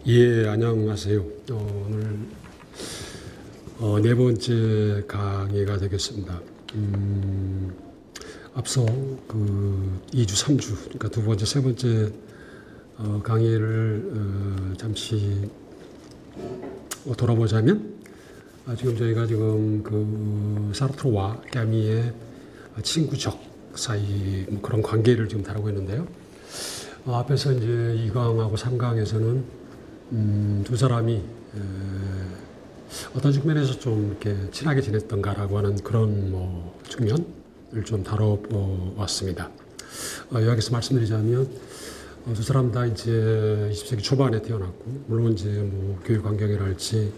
예, 안녕하세요. 오늘 네 번째 강의가 되겠습니다. 앞서 그 2주, 3주, 그러니까 두 번째, 세 번째 강의를 잠시 돌아보자면 지금 저희가 지금 그 사르트르와 까미의 친구적 사이 뭐 그런 관계를 지금 다루고 있는데요. 앞에서 이제 2강하고 3강에서는 두 사람이 어떤 측면에서 좀 이렇게 친하게 지냈던가라고 하는 그런 뭐 측면을 좀 다뤄보았습니다. 여기서 말씀드리자면 두 사람 다 이제 20세기 초반에 태어났고, 물론 이제 뭐 교육 환경이랄지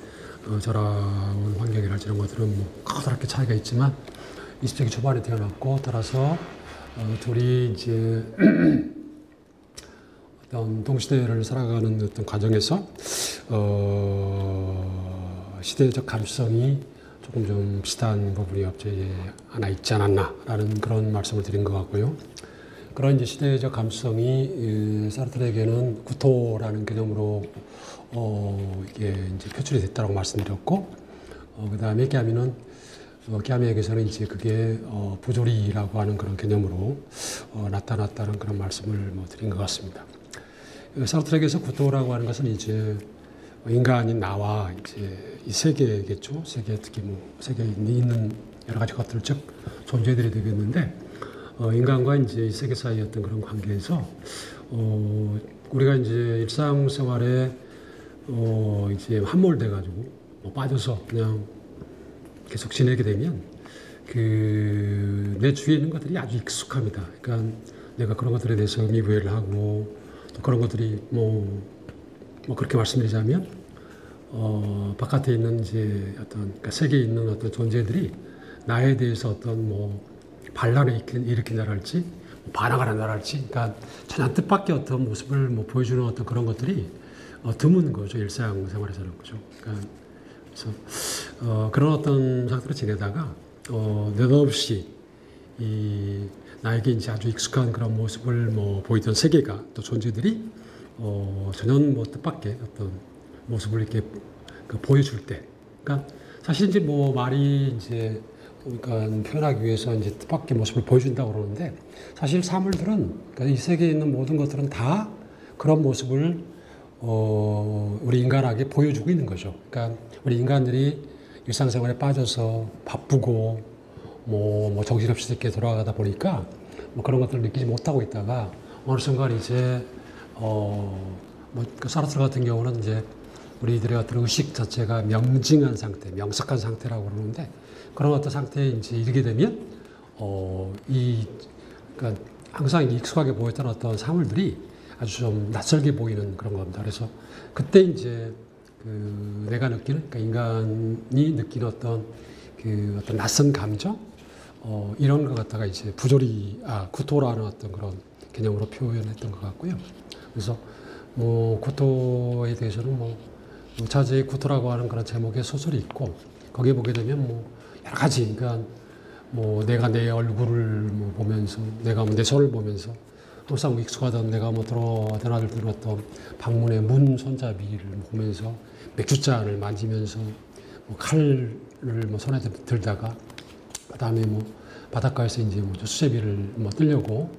자라온 환경이랄지 이런 것들은 뭐 커다랗게 차이가 있지만 20세기 초반에 태어났고, 따라서 둘이 이제 어떤 동시대를 살아가는 어떤 과정에서 시대적 감수성이 조금 좀 비슷한 부분이 없지 않아 있지 않았나라는 그런 말씀을 드린 것 같고요. 그런 이제 시대적 감수성이 사르트르에게는 구토라는 개념으로 이게 이제 표출이 됐다고 말씀드렸고, 그 다음에 깨아미에게서는 이제 그게 부조리라고 하는 그런 개념으로 나타났다는 그런 말씀을 뭐 드린 것 같습니다. 사르트르에게서 구토라고 하는 것은 이제 인간인 나와 이제 이 세계겠죠. 세계, 특히 뭐 세계에 있는 여러 가지 것들, 즉 존재들이 되겠는데, 인간과 이제 이 세계 사이의 어떤 그런 관계에서 우리가 이제 일상생활에 이제 함몰돼 가지고 뭐 빠져서 그냥 계속 지내게 되면 그 내 주위에 있는 것들이 아주 익숙합니다. 그러니까 내가 그런 것들에 대해서 의미 부여를 하고, 또 그런 것들이 뭐 그렇게 말씀드리자면 바깥에 있는 이제 어떤 그러니까 세계에 있는 어떤 존재들이 나에 대해서 어떤 뭐 반란을 일으킨다랄지 반항을 한다랄지, 그러니까 전혀 뜻밖의 어떤 모습을 뭐 보여주는 어떤 그런 것들이 드문 거죠, 일상생활에서는. 그죠. 그러니까 그래서 그런 어떤 상태로 지내다가 느닷없이 이 나에게 이제 아주 익숙한 그런 모습을 뭐 보이던 세계가, 또 존재들이 전혀 뭐 뜻밖의 어떤 모습을 이렇게 보여줄 때, 그러니까 사실 이제 뭐 말이 이제 그러니까 표현하기 위해서 이제 뜻밖의 모습을 보여준다고 그러는데, 사실 사물들은, 그러니까 이 세계에 있는 모든 것들은 다 그런 모습을 우리 인간에게 보여주고 있는 거죠. 그러니까 우리 인간들이 일상생활에 빠져서 바쁘고 뭐 정신없이 이렇게 돌아가다 보니까 뭐 그런 것들을 느끼지 못하고 있다가 어느 순간 이제 그 사르트르 같은 경우는 이제 우리들의 어떤 의식 자체가 명징한 상태, 명석한 상태라고 그러는데, 그런 어떤 상태에 이제 이르게 되면 그러니까 항상 익숙하게 보였던 어떤 사물들이 아주 좀 낯설게 보이는 그런 겁니다. 그래서 그때 이제 그 내가 느끼는, 그러니까 인간이 느끼는 어떤 그 어떤 낯선 감정, 이런 것 갖다가 이제 구토라는 어떤 그런 개념으로 표현했던 것 같고요. 그래서 뭐 구토에 대해서는 뭐 자제의 구토라고 하는 그런 제목의 소설이 있고, 거기에 보게 되면 뭐 여러 가지, 그러니까 뭐 내가 내 얼굴을 뭐 보면서, 내가 내 손을 보면서 항상 익숙하던 내가 뭐 드나들던 어떤 방문의 문 손잡이를 보면서 맥주잔을 만지면서 뭐 칼을 뭐 손에 들다가, 그다음에 뭐 바닷가에서 이제 뭐 수제비를 뭐 뜨려고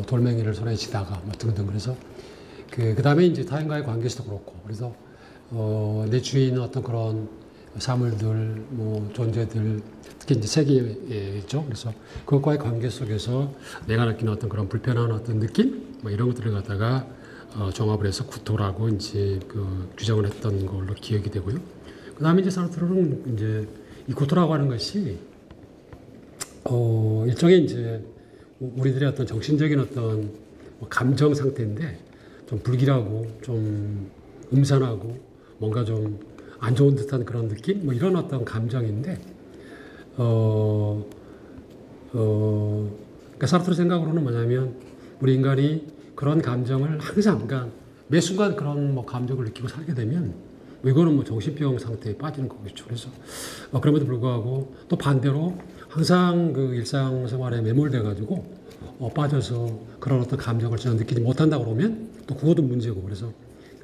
돌멩이를 손에 쥐다가 뭐 등등. 그래서 그다음에 이제 타인과의 관계에서도 그렇고, 그래서 내 주위에 있는 어떤 그런 사물들, 뭐 존재들, 특히 이제 세계에 있죠. 그래서 그것과의 관계 속에서 내가 느끼는 어떤 그런 불편한 어떤 느낌, 뭐 이런 것들을 갖다가 종합을 해서 구토라고 이제 규정을 했던 걸로 기억이 되고요. 그다음에 이제 사르트르는 이제 이 구토라고 하는 것이 일종의 이제 우리들의 어떤 정신적인 어떤 감정 상태인데, 좀 불길하고 좀 음산하고 뭔가 좀 안 좋은 듯한 그런 느낌, 뭐 이런 어떤 감정인데, 그러니까 사르트르 생각으로는 뭐냐면, 우리 인간이 그런 감정을 항상, 그러니까 매 순간 그런 뭐 감정을 느끼고 살게 되면 이거는 뭐 정신병 상태에 빠지는 거겠죠. 그래서 그럼에도 불구하고 또 반대로 항상 그 일상생활에 매몰돼 가지고 빠져서 그런 어떤 감정을 전혀 느끼지 못한다 그러면 또 그것도 문제고, 그래서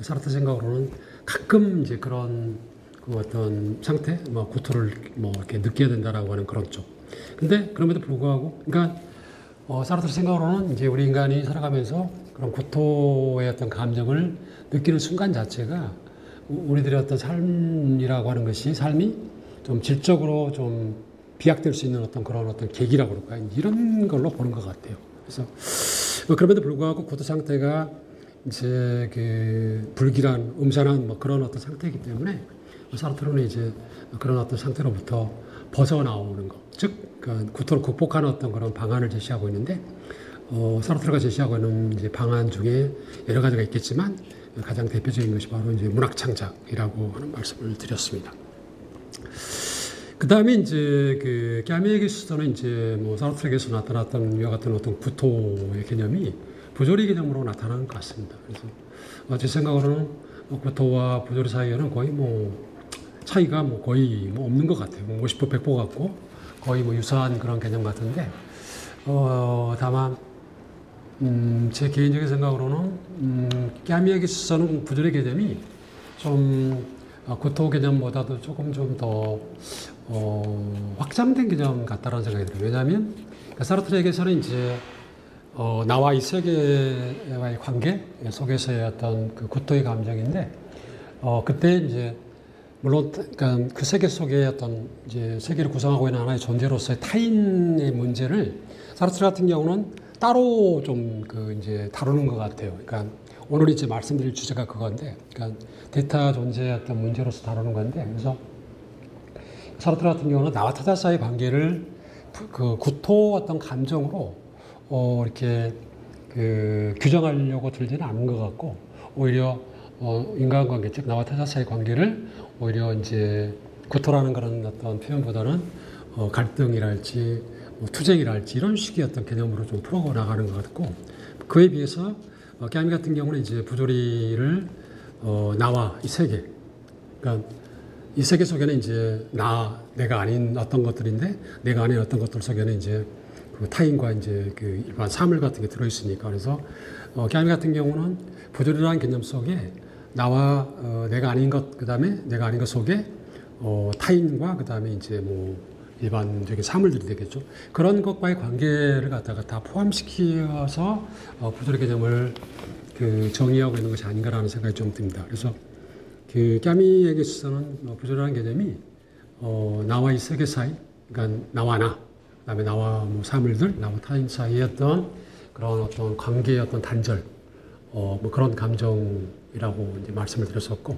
사르트 생각으로는 가끔 이제 그런 그 어떤 상태, 뭐 고통을 뭐 이렇게 느껴야 된다라고 하는 그런 쪽. 근데 그럼에도 불구하고, 그러니까 사르트 생각으로는 이제 우리 인간이 살아가면서 그런 고통의 어떤 감정을 느끼는 순간 자체가 우리들의 어떤 삶이라고 하는 것이 삶이 좀 질적으로 좀 비약될 수 있는 어떤 그런 어떤 계기라고 그럴까 이런 걸로 보는 것 같아요. 그래서 그럼에도 불구하고 고통 상태가 이제 그 불길한 음산한 뭐 그런 어떤 상태이기 때문에 사르트르는 이제 그런 어떤 상태로부터 벗어나오는 것, 즉 고통을 극복하는 어떤 그런 방안을 제시하고 있는데 사르트르가 제시하고 있는 이제 방안 중에 여러 가지가 있겠지만 가장 대표적인 것이 바로 이제 문학 창작이라고 하는 말씀을 드렸습니다. 그 다음에 이제 그 까미에게서는 이제 뭐 사르트르에게서 나타났던 이와 같은 어떤 구토의 개념이 부조리 개념으로 나타나는 것 같습니다. 그래서 제 생각으로는 구토와 부조리 사이에는 거의 뭐 차이가 뭐 거의 뭐 없는 것 같아요. 50보 100보 같고 거의 뭐 유사한 그런 개념 같은데 다만 제 개인적인 생각으로는 까미에게서는 부조리 개념이 좀 구토 개념보다도 조금 좀 더 확장된 개념 같다라는 생각이 들어요. 왜냐하면 사르트르에게서는 이제 나와 이 세계와의 관계 속에서의 어떤 그 구토의 감정인데 그때 이제 물론 그러니까 그 세계 속에 어떤 이제 세계를 구성하고 있는 하나의 존재로서의 타인의 문제를 사르트르 같은 경우는 따로 좀 그 이제 다루는 것 같아요. 그러니까 오늘 이제 말씀드릴 주제가 그건데, 그러니까 대타 존재의 어떤 문제로서 다루는 건데, 그래서 사르트르 같은 경우는 나와 타자 사이의 관계를 그 구토 어떤 감정으로 이렇게 그 규정하려고 들지는 않은 것 같고, 오히려 인간관계, 즉 나와 타자 사이의 관계를 오히려 이제 구토라는 그런 어떤 표현보다는 갈등이랄지 뭐 투쟁이랄지 이런 식의 어떤 개념으로 좀 풀어 나가는 것 같고, 그에 비해서 까미 같은 경우는 이제 부조리를 나와 이 세계, 그러니까 이 세계 속에는 이제 내가 아닌 어떤 것들인데 내가 아닌 어떤 것들 속에는 이제 그 타인과 이제 그 일반 사물 같은 게 들어 있으니까, 그래서 까미 같은 경우는 부조리라는 개념 속에 나와 내가 아닌 것, 그 다음에 내가 아닌 것 속에 타인과 그 다음에 이제 뭐 일반적인 사물들이 되겠죠. 그런 것과의 관계를 갖다가 다 포함시켜서 부조리 개념을 그 정의하고 있는 것이 아닌가라는 생각이 좀 듭니다. 그래서 그 까미에게 있어서는 부조리라는 개념이 나와 이 세계 사이, 그러니까 나와 나, 그다음에 나와 뭐 사물들, 나와 타인 사이의 어떤 그런 어떤 관계의 어떤 단절, 뭐 그런 감정이라고 이제 말씀을 드렸었고,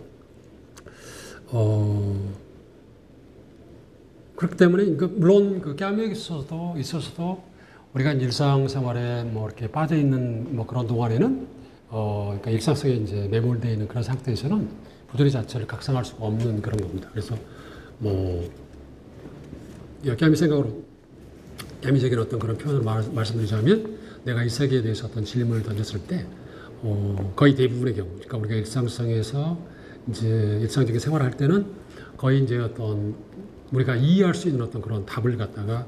그렇기 때문에 물론 그 까미에게 있어서도 우리가 일상생활에 뭐 이렇게 빠져 있는 뭐 그런 동안에는 그러니까 일상 속에 이제 매몰되어 있는 그런 상태에서는 부조리 자체를 각성할 수가 없는 그런 겁니다. 그래서 뭐 까미 생각으로 까미적인 어떤 그런 표현을 말씀드리자면, 내가 이 세계에 대해서 어떤 질문을 던졌을 때 거의 대부분의 경우, 그러니까 우리가 일상성에서 이제 일상적인 생활을 할 때는 거의 이제 어떤 우리가 이해할 수 있는 어떤 그런 답을 갖다가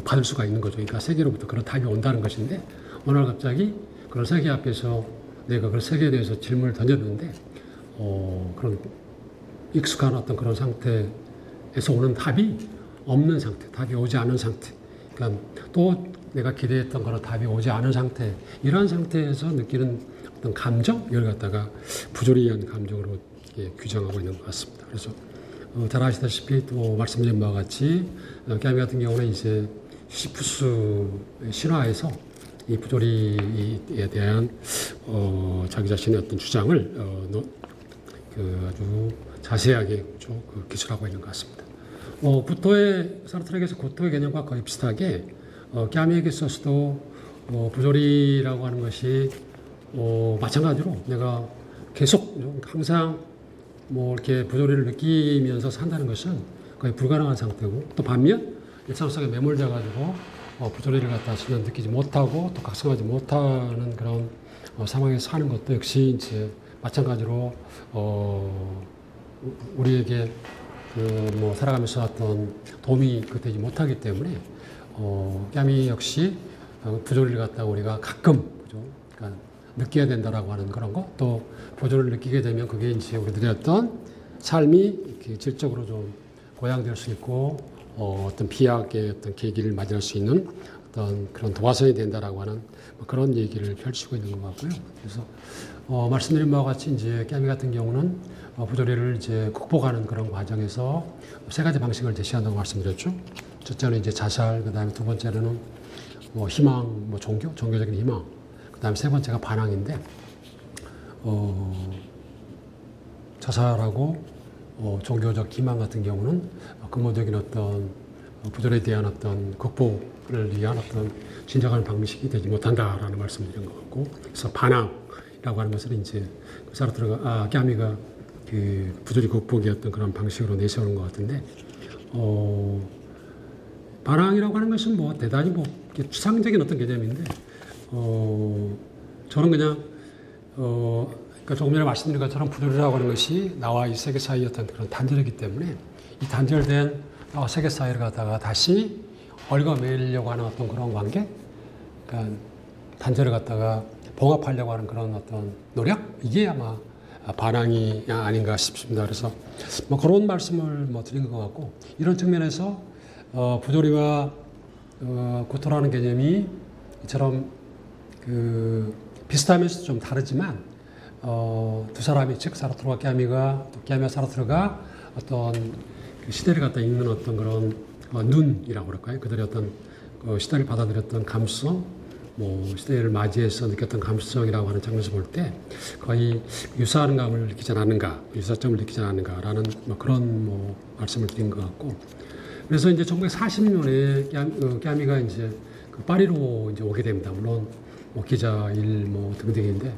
받을 수가 있는 거죠. 그러니까 세계로부터 그런 답이 온다는 것인데, 어느 날 갑자기 그런 세계 앞에서 내가 그 세계에 대해서 질문을 던졌는데 그런 익숙한 어떤 그런 상태에서 오는 답이 없는 상태, 답이 오지 않은 상태, 그러니까 또 내가 기대했던 그런 답이 오지 않은 상태, 이런 상태에서 느끼는 어떤 감정, 이걸 갖다가 부조리한 감정으로 규정하고 있는 것 같습니다. 그래서 잘 아시다시피 또 말씀드린 바와 같이 까미 같은 경우는 이제 시시푸스 신화에서 이 부조리에 대한 자기 자신의 어떤 주장을 아주 자세하게 기술하고 있는 것 같습니다. 사르트르에게서 구토의 개념과 거의 비슷하게 까미에게 있어서도 부조리라고 하는 것이 마찬가지로 내가 계속 항상 뭐 이렇게 부조리를 느끼면서 산다는 것은 거의 불가능한 상태고, 또 반면 일상 속에 매몰돼 가지고 부조리를 갖다 전혀 느끼지 못하고 또 각성하지 못하는 그런 상황에서 사는 것도 역시 이제 마찬가지로 우리에게 뭐 살아가면서 어떤 도움이 되지 못하기 때문에 까미 역시 부조리를 갖다가 우리가 가끔, 그죠? 그러니까 느껴야 된다라고 하는 그런 거, 또 보존을 느끼게 되면 그게 이제 우리들의 어떤 삶이 이렇게 질적으로 좀 고양될 수 있고, 어떤 비약의 어떤 계기를 맞이할 수 있는 어떤 그런 도화선이 된다라고 하는 그런 얘기를 펼치고 있는 것 같고요. 그래서 말씀드린 바와 같이 이제 깨미 같은 경우는 부조리를 이제 극복하는 그런 과정에서 세 가지 방식을 제시한다고 말씀드렸죠. 첫째는 이제 자살, 그 다음에 두 번째는 뭐 희망, 뭐 종교적인 희망, 그 다음에 세 번째가 반항인데, 자살하고 종교적 희망 같은 경우는 근본적인 어떤 부조리에 대한 어떤 극복을 위한 어떤 진정한 방식이 되지 못한다라는 말씀을 드린 것 같고, 그래서 반항이라고 하는 것을 이제 사르트르가, 깨미가 그 부조리 극복의 어떤 그런 방식으로 내세우는 것 같은데, 반항이라고 하는 것은 뭐 대단히 뭐 추상적인 어떤 개념인데, 저는 그냥, 그러니까 조금 전에 말씀드린 것처럼 부조리라고 하는 것이 나와 이 세계 사이의 어떤 그런 단절이기 때문에 이 단절된 나와 세계 사이를 갖다가 다시 얽어매려고 하는 어떤 그런 관계, 그러니까 단절을 갖다가 봉합하려고 하는 그런 어떤 노력, 이게 아마 반항이 아닌가 싶습니다. 그래서 뭐 그런 말씀을 뭐 드린 것 같고, 이런 측면에서 부조리와 구토라는 개념이 이처럼 그 비슷하면서 좀 다르지만 두 사람이, 즉 사르트르와 깨미가, 또 깨미와 사르트르가 어떤 그 시대를 갖다 읽는 어떤 그런 눈이라고 그럴까요? 그들의 어떤 시대를 받아들였던 감수성, 뭐 시대를 맞이해서 느꼈던 감수성이라고 하는 장면에서 볼 때 거의 유사한 감을 느끼지 않았는가, 유사점을 느끼지 않았는가라는 뭐 그런 뭐 말씀을 드린 것 같고, 그래서 이제 1940년에 깨미가 이제 그 파리로 이제 오게 됩니다. 물론 뭐 기자 일 뭐 등등인데,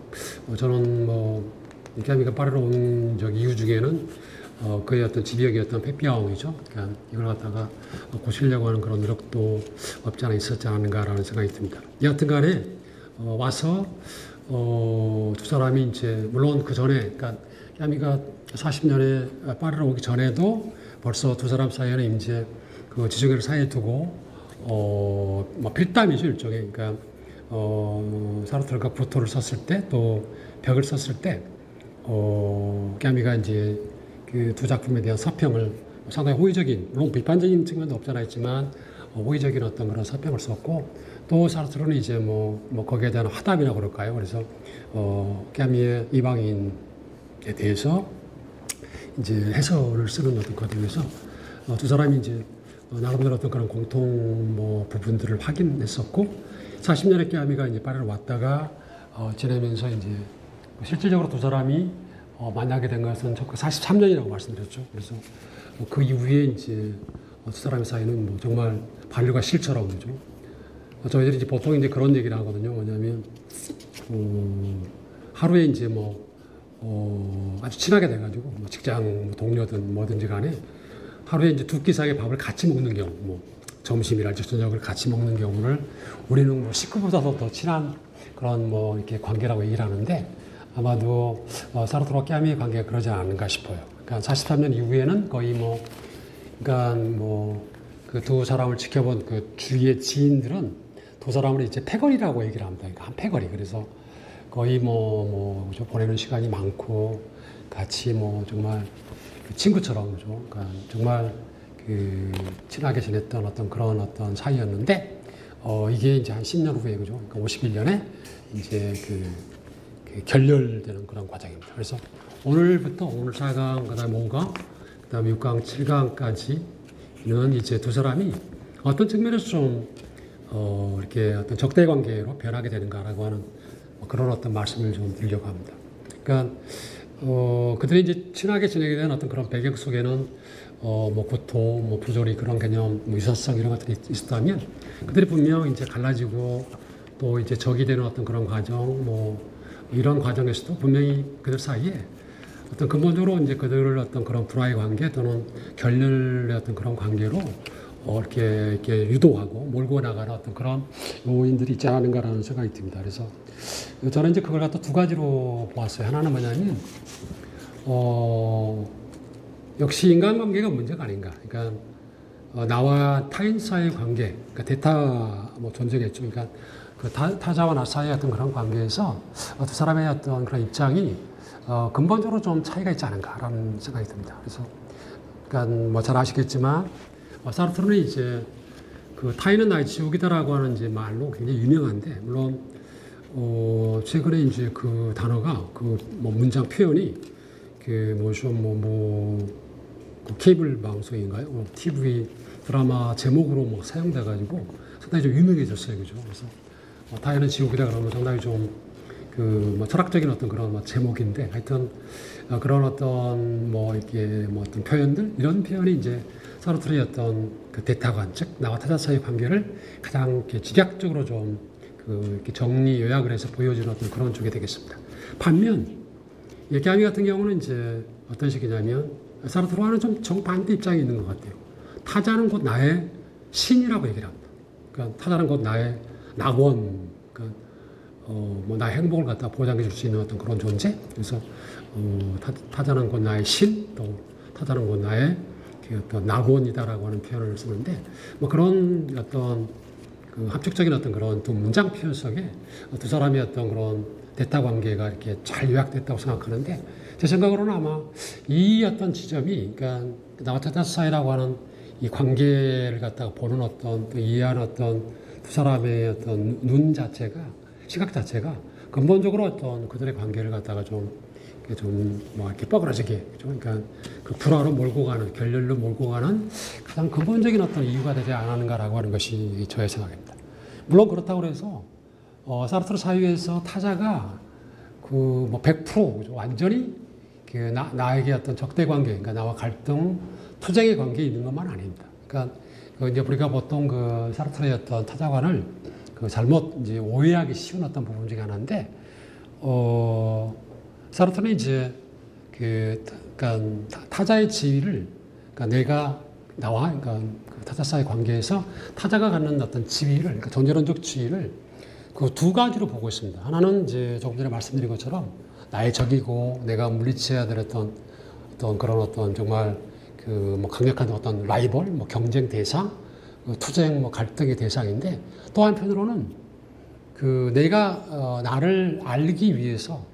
저는 뭐 깨미가 파리로 온 이유 중에는 그의 어떤 집역이었던 페피아옹이죠. 그러니까 이걸 갖다가 고치려고 하는 그런 노력도 없지 않아 있었지 않은가라는 생각이 듭니다. 여하튼 간에 와서 두 사람이 이제 물론 그 전에, 그러니까 깨미가 40년에 파리로 오기 전에도 벌써 두 사람 사이에는 이제 그 지중해를 사이에 두고 뭐 필담이죠, 일종의. 그러니까 사르트르가 구토를 썼을 때, 또 벽을 썼을 때 깨미가 이제 그 두 작품에 대한 서평을 상당히 호의적인, 물론 비판적인 측면도 없잖아 있지만 호의적인 어떤 그런 서평을 썼고, 또 사르트르는 이제 뭐 거기에 대한 화답이라고 그럴까요? 그래서 깨미의 이방인에 대해서 이제 해설을 쓰는 어떤 과정에서 두 사람이 이제 나름대로 어떤 그런 공통 뭐 부분들을 확인했었고, 40년에 깨미가 이제 파리를 왔다가 지내면서 이제 실질적으로 두 사람이 만나게 된 것은 1943년이라고 말씀드렸죠. 그래서 그 이후에 이제 두 사람 사이는 뭐 정말 반려가 실처럼 그죠. 저희들이 이제 보통 이제 그런 얘기를 하거든요. 뭐냐면 하루에 이제 아주 친하게 돼가지고 뭐 직장 동료든 뭐든지 간에 하루에 이제 두 끼 사이에 밥을 같이 먹는 경우, 뭐 점심이랄지 저녁을 같이 먹는 경우를 우리는 뭐 식구보다도 더 친한 그런 뭐 이렇게 관계라고 얘기를 하는데, 아마도 사르트르와 깨미의 관계가 그러지 않은가 싶어요. 그러니까 43년 이후에는 거의 그러니까 그 두 사람을 지켜본 그 주위의 지인들은 두 사람을 이제 패거리라고 얘기를 합니다. 그러니까 한 패거리. 그래서 거의 보내는 시간이 많고 같이 정말 그 친구처럼 그죠. 그러니까 정말 그 친하게 지냈던 그런 어떤 사이였는데, 이게 이제 한 10년 후에 그죠. 그러니까 51년에 이제 그 결렬되는 그런 과정입니다. 그래서 오늘부터 오늘 4강, 그 다음에 5강, 그 다음에 6강, 7강까지는 이제 두 사람이 어떤 측면에서 좀 이렇게 어떤 적대 관계로 변하게 되는가라고 하는 그런 어떤 말씀을 좀 드리려고 합니다. 그러니까 그들이 이제 친하게 지내게 된 어떤 그런 배경 속에는 구토, 부조리 그런 개념, 유사성 이런 것들이 있었다면, 그들이 분명 이제 갈라지고 또 이제 적이 되는 어떤 그런 과정, 이런 과정에서도 분명히 그들 사이에 어떤 근본적으로 이제 그들을 어떤 그런 불화의 관계 또는 결렬의 어떤 그런 관계로 이렇게 유도하고 몰고 나가는 어떤 그런 요인들이 있지 않은가라는 생각이 듭니다. 그래서 저는 이제 그걸 갖다 두 가지로 보았어요. 하나는 뭐냐면, 역시 인간관계가 문제가 아닌가. 그러니까 나와 타인사의 관계, 그러니까 대타 존재겠죠. 그러니까 그 타자와 나 사이의 어떤 그런 관계에서 두 사람의 어떤 그런 입장이 근본적으로 좀 차이가 있지 않은가라는 생각이 듭니다. 그래서 그러니까 뭐 잘 아시겠지만 사르트르는 이제 그 타인은 나의 지옥이다라고 하는 이제 말로 굉장히 유명한데 물론 최근에 이제 그 단어가 그 뭐 문장 표현이 그 뭐죠 그 케이블 방송인가요? TV 드라마 제목으로 뭐 사용돼 가지고 상당히 좀 유명해졌어요, 그죠? 그래서 타인은 지옥이다 그러면 상당히 좀 그 뭐 철학적인 어떤 그런 뭐 제목인데 하여튼 그런 어떤 뭐 이렇게 뭐 어떤 표현들 이런 표현이 이제 사르트르의 어떤 그 대타관 즉 나와 타자 사이의 관계를 가장 이렇게 직약적으로 좀 그 이렇게 정리 요약을 해서 보여주는 어떤 그런 쪽이 되겠습니다. 반면 까미 같은 경우는 이제 어떤 식이냐면 사르트르와는 좀 정반대 입장이 있는 것 같아요. 타자는 곧 나의 신이라고 얘기를 합니다. 그러니까 타자는 곧 나의 낙원, 그러니까 뭐 나의 행복을 갖다 보장해 줄 수 있는 어떤 그런 존재. 그래서 타자는 곧 나의 신, 또 타자는 곧 나의 그 어떤 낙원이다라고 하는 표현을 쓰는데 뭐 그런 어떤 그 합축적인 어떤 그런 두 문장 표현 속에 두 사람의 어떤 그런 대타 관계가 이렇게 잘 요약됐다고 생각하는데 제 생각으로는 아마 이 어떤 지점이 그러니까 나와 타자 사이라고 하는 이 관계를 갖다가 보는 어떤 또 이해하는 어떤 두 사람의 어떤 눈 자체가 시각 자체가 근본적으로 어떤 그들의 관계를 갖다가 좀 뭐 이렇게 뻐그러지게 그러니까 그 불화로 몰고 가는 결렬로 몰고 가는 가장 근본적인 어떤 이유가 되지 않았는가라고 하는 것이 저의 생각입니다. 물론 그렇다고 해서 사르트르 사유에서 타자가 그 뭐 100% 완전히 그 나에게 어떤 적대 관계, 그러니까 나와 갈등, 투쟁의 관계에 있는 것만 아닙니다. 그러니까 이제 우리가 보통 그 사르트르의 어떤 타자관을 그 잘못 이제 오해하기 쉬운 어떤 부분 중에 하나인데, 사르트르는 이제 그러니까 타자의 지위를, 그러니까 내가 나와 그러니까 그 타자 사이 관계에서 타자가 갖는 어떤 지위를, 그러니까 존재론적 지위를 그 두 가지로 보고 있습니다. 하나는 이제 조금 전에 말씀드린 것처럼 나의 적이고 내가 물리쳐야 될 어떤 그런 어떤 정말 그 뭐 강력한 어떤 라이벌, 뭐 경쟁 대상, 투쟁, 뭐 갈등의 대상인데 또 한편으로는 그 내가 나를 알기 위해서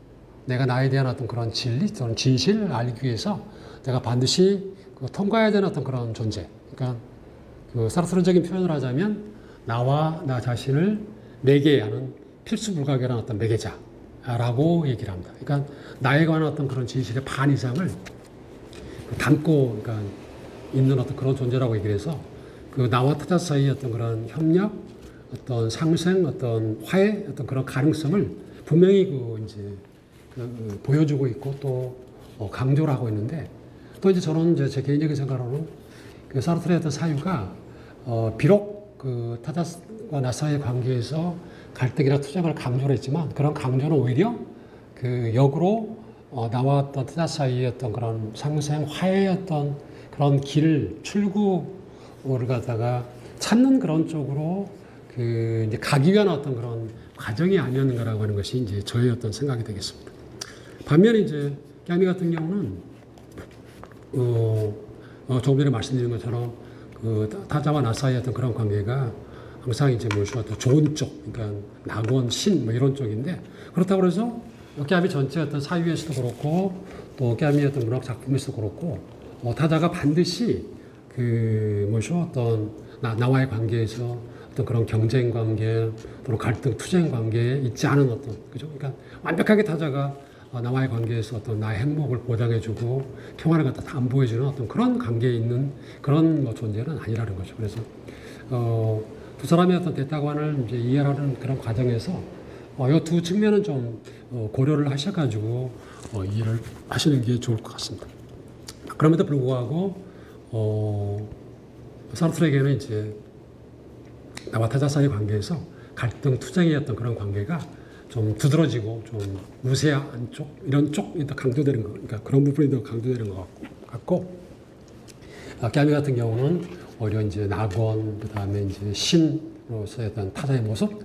내가 나에 대한 어떤 그런 진리 또는 진실을 알기 위해서 내가 반드시 그 통과해야 되는 어떤 그런 존재. 그러니까 그 사르트르적인 표현을 하자면 나와 나 자신을 매개하는 필수 불가결한 어떤 매개자라고 얘기를 합니다. 그러니까 나에 관한 어떤 그런 진실의 반 이상을 담고 그러니까 있는 어떤 그런 존재라고 얘기를 해서 그 나와 타자 사이의 어떤 그런 협력, 어떤 상생, 어떤 화해, 어떤 그런 가능성을 분명히 그 이제 보여주고 있고 또 강조를 하고 있는데 또 이제 저는 이제 제 개인적인 생각으로는 그 사르트르의 어떤 사유가 비록 그 타자와 나 사이의 관계에서 갈등이나 투쟁을 강조를 했지만 그런 강조는 오히려 그 역으로 나와 어떤 타자 사이의 어떤 그런 상생, 화해의 어떤 그런 길, 출구를 갖다가 찾는 그런 쪽으로 그 이제 가기 위한 어떤 그런 과정이 아니었는가라고 하는 것이 이제 저의 어떤 생각이 되겠습니다. 반면에 이제 까미 같은 경우는 조금 전에 말씀드린 것처럼 그 타자와 나 사이의 어떤 그런 관계가 항상 이제 뭐죠 또 좋은 쪽, 그러니까 낙원, 신 뭐 이런 쪽인데 그렇다고 해서 까미 전체 어떤 사유에서도 그렇고 또 까미의 어떤 문학 작품에서도 그렇고 타자가 반드시 그 뭐죠 어떤 나와의 관계에서 어떤 그런 경쟁 관계 또는 갈등, 투쟁 관계에 있지 않은 어떤 그죠? 그러니까 완벽하게 타자가 나와의 관계에서 어떤 나의 행복을 보장해주고 평화를 갖다 담보해주는 어떤 그런 관계에 있는 그런 뭐 존재는 아니라는 거죠. 그래서 두 사람의 어떤 대타관을 이제 이해하는 그런 과정에서 이 두 측면은 좀 고려를 하셔가지고 이해를 하시는 게 좋을 것 같습니다. 그럼에도 불구하고 사르트르에게는 이제 나와 타자 사이의 관계에서 갈등, 투쟁의 어떤 그런 관계가 좀 두드러지고 좀 무쇠한 쪽, 이런 쪽이 더 강조되는 거, 그러니까 그런 부분이 더 강조되는 것 같고, 까미 같은 경우는 오히려 이제 낙원, 그 다음에 이제 신으로서의 어떤 타자의 모습,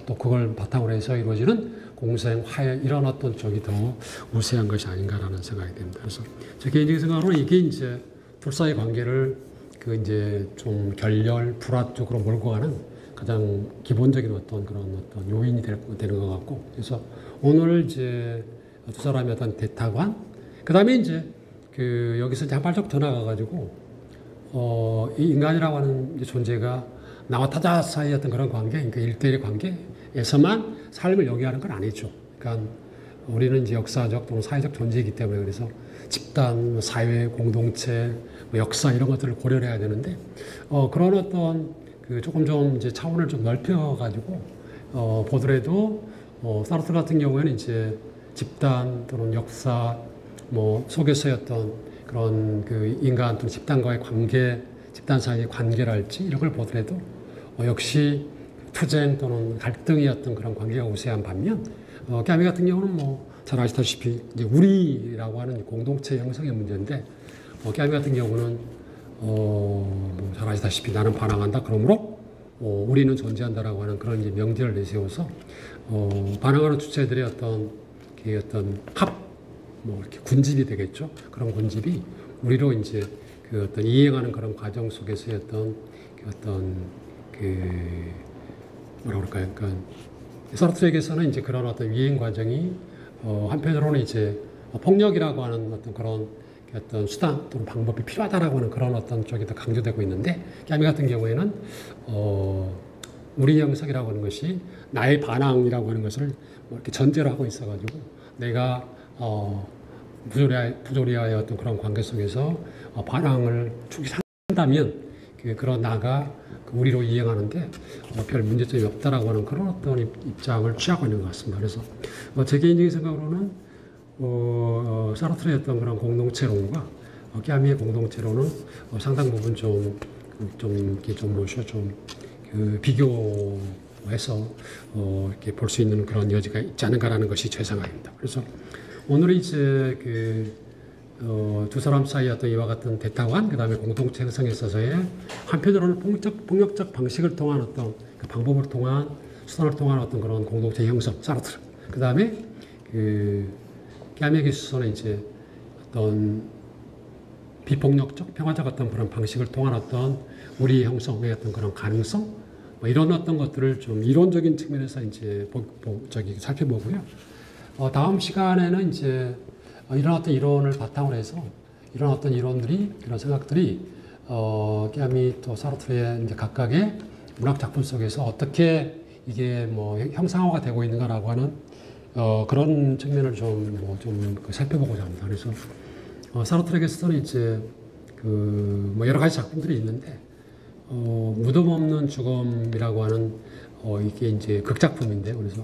또 그걸 바탕으로 해서 이루어지는 공생, 화해, 이런 어떤 쪽이 더 우세한 것이 아닌가라는 생각이 듭니다. 그래서 제 개인적인 생각으로는 이게 이제 둘 사이의 관계를 그 이제 좀 결렬, 불화 쪽으로 몰고 가는 가장 기본적인 어떤 그런 어떤 요인이 되는 것 같고, 그래서 오늘 이제 두 사람의 어떤 대타관, 그 다음에 이제 여기서 이제 한 발짝 더 나가가지고, 이 인간이라고 하는 이제 존재가 나와 타자 사이의 어떤 그런 관계, 그러니까 일대일 관계에서만 삶을 영위하는 건 아니죠. 그러니까 우리는 이제 역사적 또는 사회적 존재이기 때문에 그래서 집단, 사회, 공동체, 역사 이런 것들을 고려를 해야 되는데, 그런 어떤 조금 좀 이제 차원을 좀 넓혀가지고, 보더라도, 사르트 같은 경우에는 이제 집단 또는 역사, 속에서의 어떤 그런 인간 또는 집단과의 관계, 집단 사이의 관계랄지 이런 걸 보더라도, 역시 투쟁 또는 갈등의 어떤 그런 관계가 우세한 반면, 까미 같은 경우는 잘 아시다시피 이제 우리라고 하는 공동체 형성의 문제인데, 까미 같은 경우는 잘 아시다시피 나는 반항한다. 그러므로 우리는 존재한다라고 하는 그런 이제 명제를 내세워서 반항하는 주체들의 어떤 이렇게 군집이 되겠죠. 그런 군집이 우리로 이제 어떤 이행하는 그런 과정 속에서의 뭐라 그럴까요? 그러니까 사르트르에게서는 이제 그런 어떤 이행 과정이 한편으로는 이제 폭력이라고 하는 어떤 수단 또는 방법이 필요하다라고 하는 그런 어떤 쪽이 더 강조되고 있는데, 까미 같은 경우에는 우리 형성이라고 하는 것이 나의 반항이라고 하는 것을 이렇게 전제로 하고 있어가지고 내가 부조리아의 어떤 그런 관계 속에서 반항을 추구한다면 그런 나가 우리로 이행하는데 별 문제점이 없다라고 하는 그런 어떤 입장을 취하고 있는 것 같습니다. 그래서 제 개인적인 생각으로는 사르트르의 어떤 그런 공동체론과 까미의 공동체론은 상당 부분 비교해서 이렇게 볼 수 있는 그런 여지가 있지 않은가라는 것이 제 생각입니다. 그래서 오늘 이제 두 사람 사이 어떤 이와 같은 대타관, 그 다음에 공동체 형성에 있어서의 한편으로는 폭력적 방식을 통한 어떤 방법을 통한 수단을 통한 어떤 그런 공동체 형성, 사르트르. 그 다음에 까미에게 있어서는 이제 어떤 비폭력적, 평화적 어떤 그런 방식을 통한 어떤 우리 형성의 어떤 그런 가능성, 이런 어떤 것들을 좀 이론적인 측면에서 이제 살펴보고요. 다음 시간에는 이제 이런 어떤 이론을 바탕으로 해서 이런 어떤 이론들이, 이런 생각들이 까미 또 사르트르의 이제 각각의 문학 작품 속에서 어떻게 이게 형상화가 되고 있는가라고 하는 그런 측면을 좀 살펴보고자 합니다. 그래서 사르트르에게서는 이제 여러 가지 작품들이 있는데 무덤 없는 죽음이라고 하는 이게 이제 극작품인데, 그래서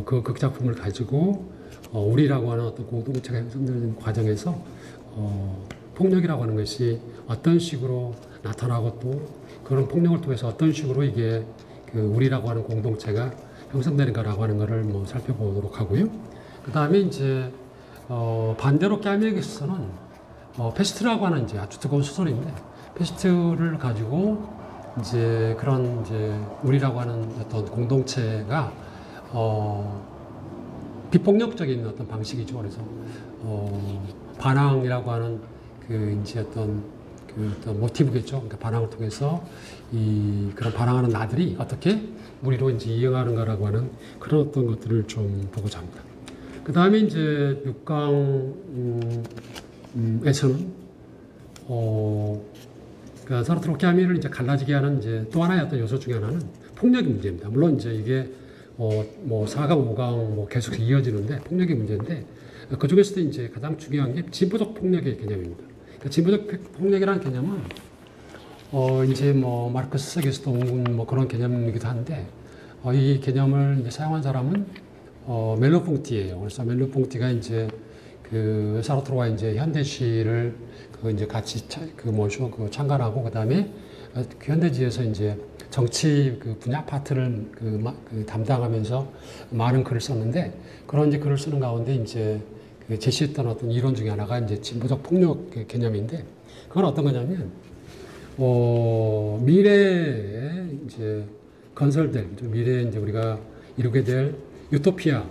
그 극작품을 가지고 우리라고 하는 어떤 공동체가 형성되는 과정에서 폭력이라고 하는 것이 어떤 식으로 나타나고 또 그런 폭력을 통해서 어떤 식으로 이게 우리라고 하는 공동체가 형성되는가라고 하는 것을 살펴보도록 하고요. 그 다음에 이제 반대로 까미에게 있어서는 페스트라고 하는 이제 아주 뜨거운 소설인데, 페스트를 가지고 이제 그런 이제 우리라고 하는 어떤 공동체가 비폭력적인 어떤 방식이죠. 그래서 반항이라고 하는 이제 어떤 모티브겠죠. 그러니까 반항을 통해서 그런 반항하는 나들이 어떻게 우리로 이제 이행하는가라고 하는 그런 어떤 것들을 좀 보고자 합니다. 그 다음에 이제 6강에서는 그러니까 사르트르 까미를 이제 갈라지게 하는 이제 또 하나의 어떤 요소 중에 하나는 폭력의 문제입니다. 물론 이제 이게 4강, 5강 계속 이어지는데 폭력의 문제인데, 그 중에서도 이제 가장 중요한 게 진보적 폭력의 개념입니다. 그러니까 진보적 폭력이라는 개념은 이제 마르크스에게서도 온 그런 개념이기도 한데, 이 개념을 이제 사용한 사람은 멜로퐁티예요. 그래서 멜로퐁티가 이제 사르트르와 이제 현대시를 이제 같이 창간하고, 그 다음에 현대지에서 이제 정치 분야 파트를 담당하면서 많은 글을 썼는데, 그런 이제 글을 쓰는 가운데 이제 제시했던 어떤 이론 중에 하나가 이제 진보적 폭력 개념인데, 그건 어떤 거냐면 미래에 이제 건설될 미래에 이제 우리가 이루게 될 유토피아,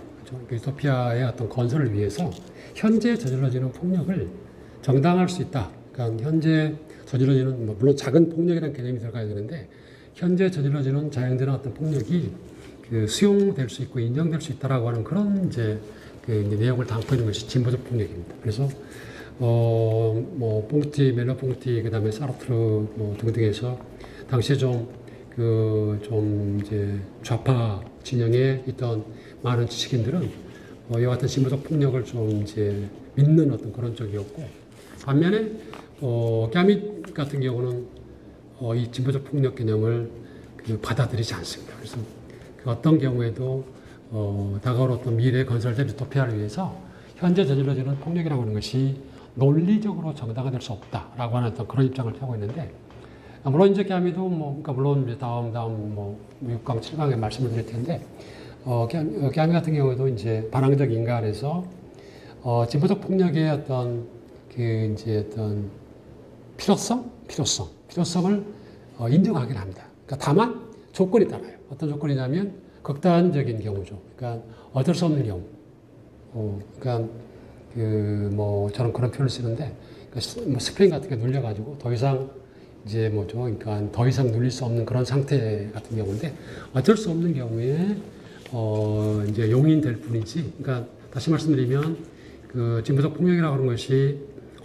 유토피아의 어떤 건설을 위해서 현재 저질러지는 폭력을 정당화할 수 있다. 그러니까 현재 저질러지는 물론 작은 폭력이라는 개념이 들어가야 되는데, 현재 저질러지는 자행되는 어떤 폭력이 그 수용될 수 있고 인정될 수 있다라고 하는 그런 이제 이제 내용을 담고 있는 것이 진보적 폭력입니다. 그래서 뭐 뽕티, 멜로 뽕티, 그다음에 사르트르 뭐 등등에서 당시에 좀 이제 좌파 진영에 있던 많은 지식인들은 이와 같은 진보적 폭력을 좀 이제 믿는 어떤 그런 쪽이었고, 반면에 까밋 같은 경우는 이 진보적 폭력 개념을 받아들이지 않습니다. 그래서 어떤 경우에도 다가올 어떤 미래 건설된 유토피아를 위해서 현재 저질러지는 폭력이라고 하는 것이 논리적으로 정당화될 수 없다라고 하는 어떤 그런 입장을 펴고 있는데, 물론 이제 까밋도 그러니까 물론 이제 다음 6강, 7강에 말씀을 드릴 텐데, 까밋 같은 경우에도 이제 반항적 인간에서 진보적 폭력의 어떤 이제 어떤 필요성을 인정하긴 합니다. 그러니까 다만 조건이 따라요. 어떤 조건이냐면 극단적인 경우죠. 그러니까 어쩔 수 없는 경우. 그러니까 저는 그런 표현을 쓰는데, 그러니까 스프링 같은 게 눌려가지고 더 이상 이제 그러니까 더 이상 눌릴 수 없는 그런 상태 같은 경우인데, 어쩔 수 없는 경우에 이제 용인될 뿐이지. 그러니까 다시 말씀드리면 진보적 폭력이라고 하는 것이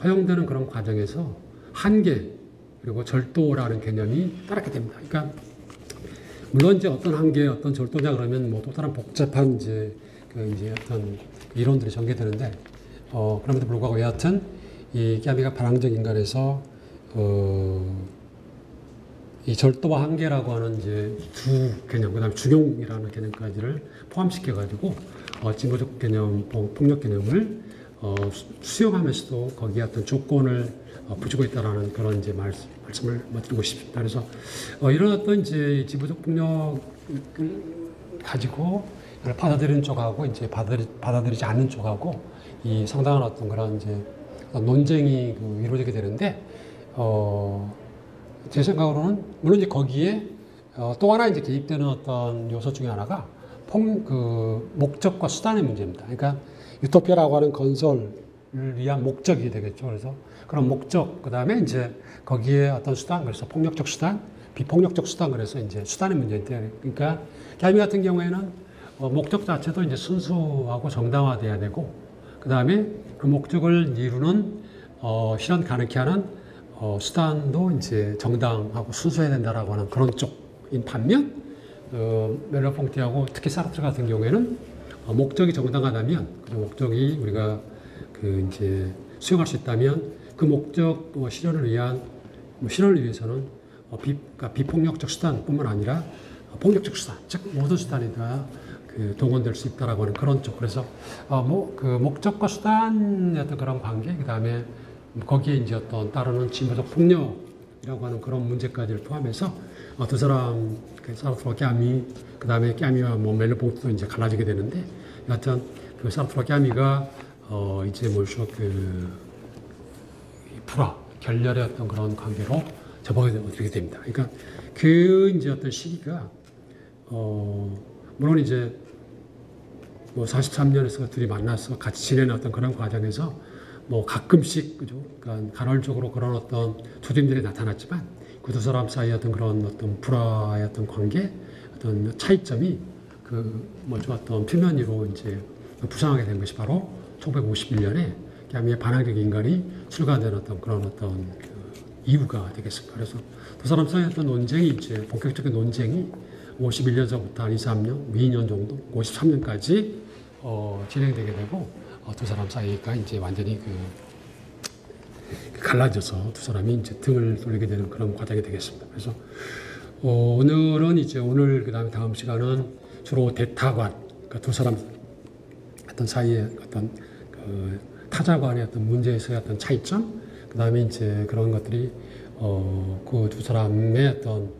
허용되는 그런 과정에서 한계 그리고 절도라는 개념이 따르게 됩니다. 그러니까 물론 이제 어떤 한계, 어떤 절도냐 그러면 또 다른 복잡한 이제 어떤 이론들이 전개되는데, 그럼에도 불구하고 여하튼 이 까미가 반항적 인간에서 이 절도와 한계라고 하는 이제 두 개념, 그다음에 중용이라는 개념까지를 포함시켜 가지고 진보적 개념, 폭력 개념을 수용하면서도 거기에 어떤 조건을 붙이고 있다라는 그런 이제 말씀을 드리고 싶습니다. 그래서 이런 어떤 이제 진보적 폭력을 가지고 받아들이는 쪽하고 이제 받아들이지 않는 쪽하고 이 상당한 어떤 그런 이제 논쟁이 이루어지게 되는데, 제 생각으로는 물론 이제 거기에 또 하나 이제 개입되는 어떤 요소 중에 하나가 목적과 수단의 문제입니다. 그러니까 유토피아라고 하는 건설을 위한 목적이 되겠죠. 그래서 그런 목적, 그 다음에 이제 거기에 어떤 수단, 그래서 폭력적 수단, 비폭력적 수단, 그래서 이제 수단의 문제인데, 그러니까 까미 같은 경우에는 목적 자체도 이제 순수하고 정당화돼야 되고, 그 다음에 그 목적을 이루는 실현 가능케 하는 수단도 이제 정당하고 순수해야 된다라고 하는 그런 쪽인 반면, 멜로퐁티하고 특히 사르트르 같은 경우에는 목적이 정당하다면, 그 목적이 우리가 이제 수용할 수 있다면 그 목적 실현을 위해서는 그러니까 비폭력적 수단뿐만 아니라 폭력적 수단, 즉 모든 수단이 다 동원될 수 있다라고 하는 그런 쪽. 그래서 그 목적과 수단의 어떤 그런 관계, 그 다음에 거기에 이제 어떤 따르는 진보적 폭력이라고 하는 그런 문제까지를 포함해서 두 사람, 사르트르와 까미, 그 다음에 까미와 멜로퐁티도 이제 갈라지게 되는데, 여하튼 사르트르와 까미가 이제 결렬의 어떤 그런 관계로 접어들게 됩니다. 그러니까 이제 어떤 시기가 물론 이제 43년에서 둘이 만나서 같이 지내는 어떤 그런 과정에서 가끔씩 그죠? 그러니까 간헐적으로 그런 어떤 두드림들이 나타났지만 그 두 사람 사이의 어떤 불화의 어떤 관계, 어떤 차이점이 어떤 표면 위로 이제 부상하게 된 것이 바로 1951년에 까미의 반항적 인간이 출간된 그런 이유가 되겠습니다. 그래서 두 사람 사이의 어떤 논쟁이 이제 본격적인 논쟁이 51년서부터 한 2, 3년, 2년 정도, 53년까지 진행되게 되고, 두 사람 사이가 이제 완전히 갈라져서 두 사람이 이제 등을 돌리게 되는 그런 과정이 되겠습니다. 그래서 오늘 그다음에 다음 시간은 주로 대타관, 그러니까 두 사람 어떤 사이의 어떤 타자관의 어떤 문제에서의 어떤 차이점, 그다음에 이제 그런 것들이 그 두 사람의 어떤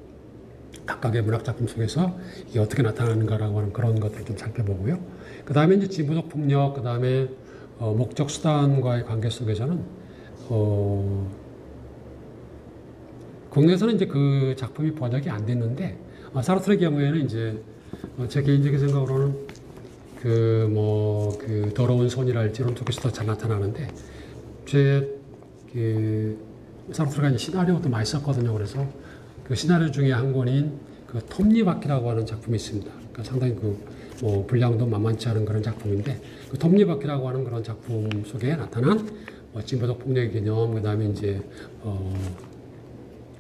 각각의 문학 작품 속에서 이게 어떻게 나타나는가라고 하는 그런 것들을 좀 살펴보고요. 그 다음에 이제 진보적 폭력, 그 다음에 목적 수단과의 관계 속에서는 국내에서는 이제 그 작품이 번역이 안 됐는데, 사르트르의 경우에는 이제 제 개인적인 생각으로는 더러운 손이랄지 이런 쪽에서 더 잘 나타나는데, 사르트르가 이제 시나리오도 많이 썼거든요. 그래서 그 시나리오 중에 한 권인 그 톱니바퀴라고 하는 작품이 있습니다. 그러니까 상당히 뭐 분량도 만만치 않은 그런 작품인데 그 톱니바퀴라고 하는 그런 작품 속에 나타난 징벌적 폭력의 개념, 그다음에 이제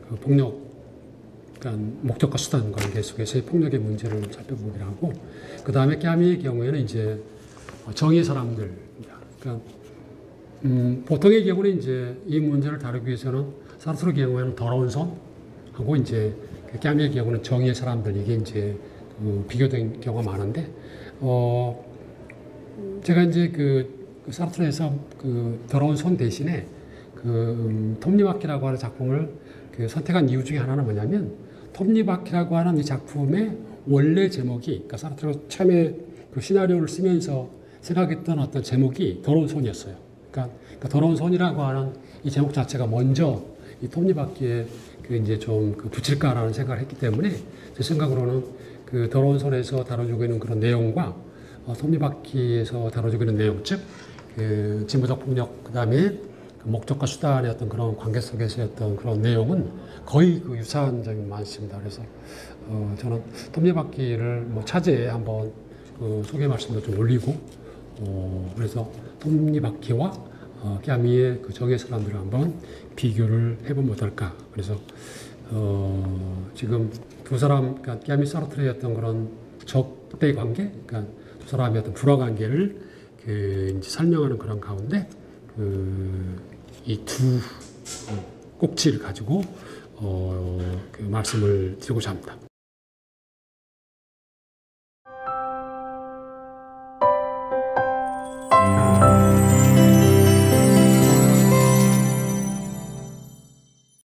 그 폭력, 그러니까 목적과 수단 관계 속에서의 폭력의 문제를 살펴보기로 하고, 그 다음에 까미의 경우에는 이제 정의의 사람들입니다. 그러니까 보통의 경우는 이제 이 문제를 다루기 위해서는 사르트르의 경우에는 더러운 손하고 이제 까미의 경우는 정의의 사람들, 이게 이제 비교된 경우가 많은데, 제가 이제 사르트르에서 그 더러운 손 대신에 톱니바퀴라고 하는 작품을 선택한 이유 중에 하나는 뭐냐면, 톱니바퀴라고 하는 이 작품의 원래 제목이, 그러니까 사르트르가 처음에 그 시나리오를 쓰면서 생각했던 어떤 제목이 더러운 손이었어요. 그러니까 더러운 손이라고 하는 이 제목 자체가 먼저 이 톱니바퀴에 이제 좀 붙일까라는 생각을 했기 때문에, 제 생각으로는 그 더러운 손에서 다뤄지고 있는 그런 내용과 톱니바퀴에서 다뤄지고 있는 내용, 즉 진보적 폭력, 그다음에 목적과 수단의 어떤 그런 관계 속에서의 어떤 그런 내용은 거의 유사한 점이 많습니다. 그래서 저는 톱니바퀴를 뭐 차제에 한번 소개 말씀도 좀 올리고, 그래서 톱니바퀴와 까미의 정의 사람들을 한번 비교를 해보면 어떨까. 그래서 지금 두 사람, 그러니까 까미 사르트르의 어떤 그런 적대 관계, 그러니까 두 사람의 어떤 불화 관계를 이제 설명하는 그런 가운데 이 두 꼭지를 가지고 말씀을 드리고자 합니다.